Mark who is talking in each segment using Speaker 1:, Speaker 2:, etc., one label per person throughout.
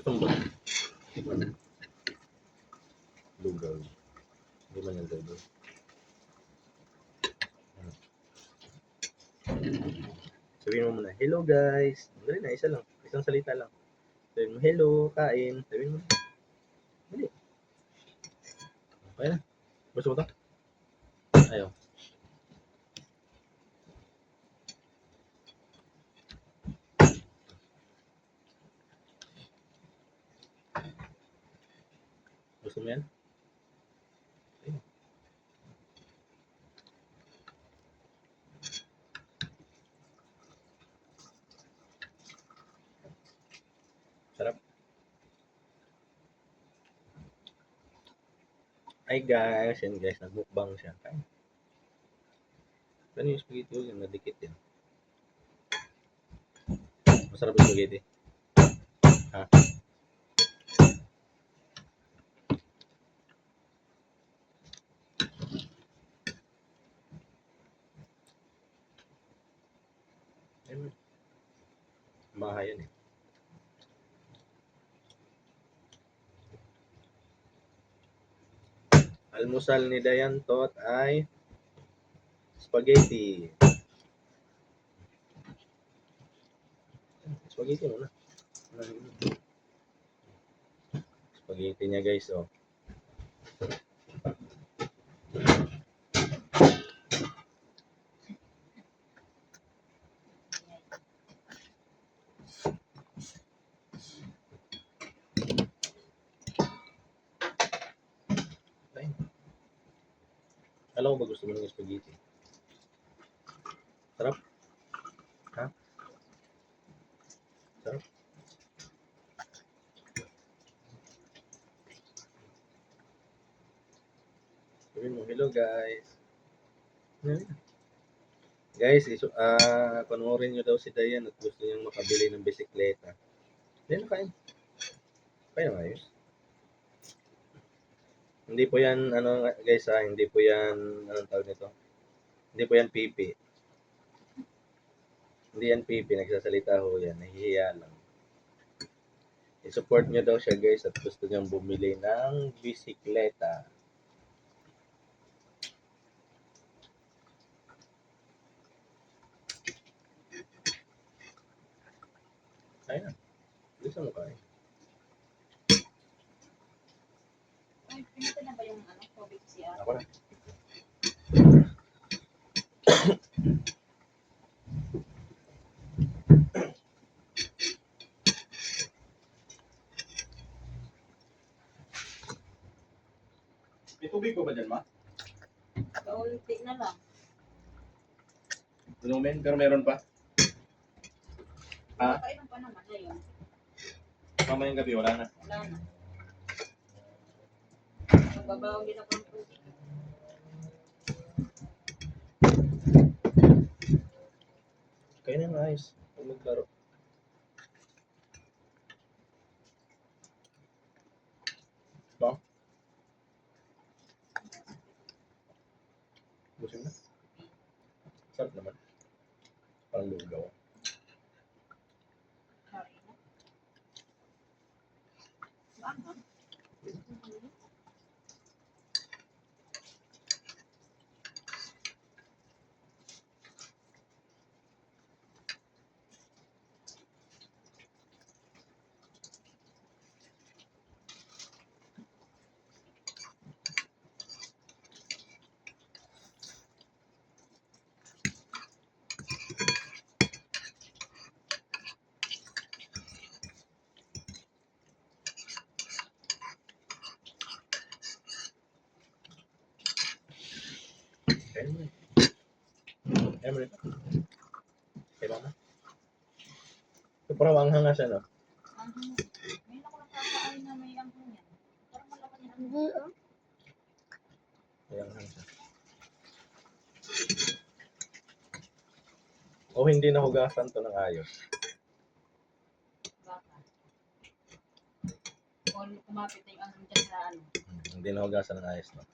Speaker 1: Gusto mo ba? Lugaw. Hindi man yung lugaw. Sabihin mo muna, hello guys. Dali na, isa lang. Isang salita lang. Sabihin mo, hello, kain. Sabihin mo. Dali. Okay na. Gusto mo to? Ayaw. Gusto mo yan? Ayun. Sarap. Ay guys, yan guys, nagmukbang siya. Kain. Ano yung spaghetti ko? Yung nadikit yan. Masarap yung spaghetti. Ha? Ayun. Maha yan eh. Almusal ni Dayan Tot ay spaghetti. Spaghetti muna. Spaghetti niya guys, oh. Ayun. Alam ko ba gusto mo ng spaghetti? Sarap? Ha? Sarap? Sabihin mo, hello guys. Guys, panoorin nyo daw si Dayan at gusto niyang makabili ng bisikleta. Hindi na kain. Kaya ayos. Hindi po yan, ano guys ha, hindi po yan, anong tawag nito? Hindi po yan pipi. Hindi yan pipi, nagsasalita ho yan, nahihiya lang. I-support nyo daw siya guys at gusto niyang bumili ng bisikleta. Kaya na. Gusto mo kain.
Speaker 2: Ay, pinito na ba yung tubig siya?
Speaker 1: Ako na. May tubig ko ba dyan, ma?
Speaker 2: Kaunti na lang.
Speaker 1: Inumin, pero meron pa. Ha?
Speaker 2: Kailan pa naman ngayon?
Speaker 1: Mamayang gabi, wala na.
Speaker 2: Wala na. Magbabawang din ako ng tubig.
Speaker 1: Kaya na nga ayos. Huwag maglaro. No? Busing na. Sarap naman. Parang lugaw.
Speaker 2: Sorry na. Saan?
Speaker 1: Kaya naman. Kaya mo rin. Kaya ba na? Ito parang anghang nga siya, no?
Speaker 2: Ngayon ako nakakain na may anghang yan. Parang malaman yan.
Speaker 1: Kaya anghang siya. O hindi nahugasan to ng ayos.
Speaker 2: Baka. O kumapit na yung anghang dyan sa ano.
Speaker 1: Hindi nahugasan ng ayos, no?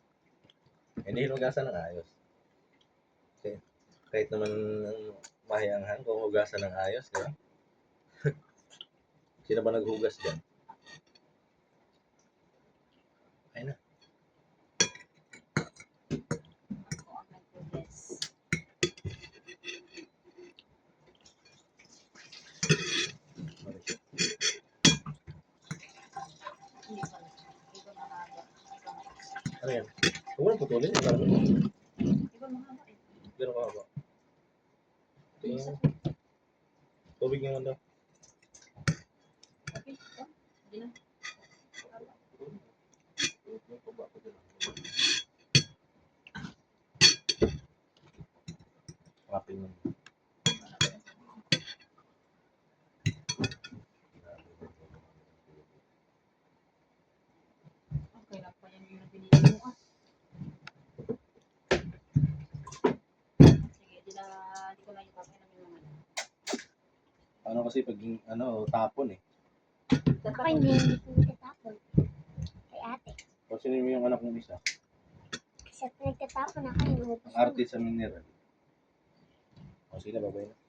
Speaker 1: Hindi hinugasan ng ayos. Okay. Kahit naman mahiyanghan kung hugasan ng ayos, di ba? Sino ba naghugas dyan? Okay na.
Speaker 2: Ako ang nag-guess. Hindi pala. Ito mahaba. Ito mahaba.
Speaker 1: Ano yan? Huwag mo nang putulin. Parang
Speaker 2: Ito mahaba eh.
Speaker 1: gano'n ka ba? Tingnan
Speaker 2: Isa.
Speaker 1: mo. Tubig naman daw.
Speaker 2: Okay. Ito. Hindi na.
Speaker 1: Kapin mo.
Speaker 2: Okay lang pa yan yung binili mo ah. Sige, di ko na ipapay ng mga ano.
Speaker 1: Ano kasi pag tapon eh.
Speaker 3: Ako hindi ko nagtatapon. Kay ate.
Speaker 1: O sino mo yung anak ng isa?
Speaker 3: Kasi nagtatapon ako, inuubos
Speaker 1: Ang artist sa mineral. O sila babay na.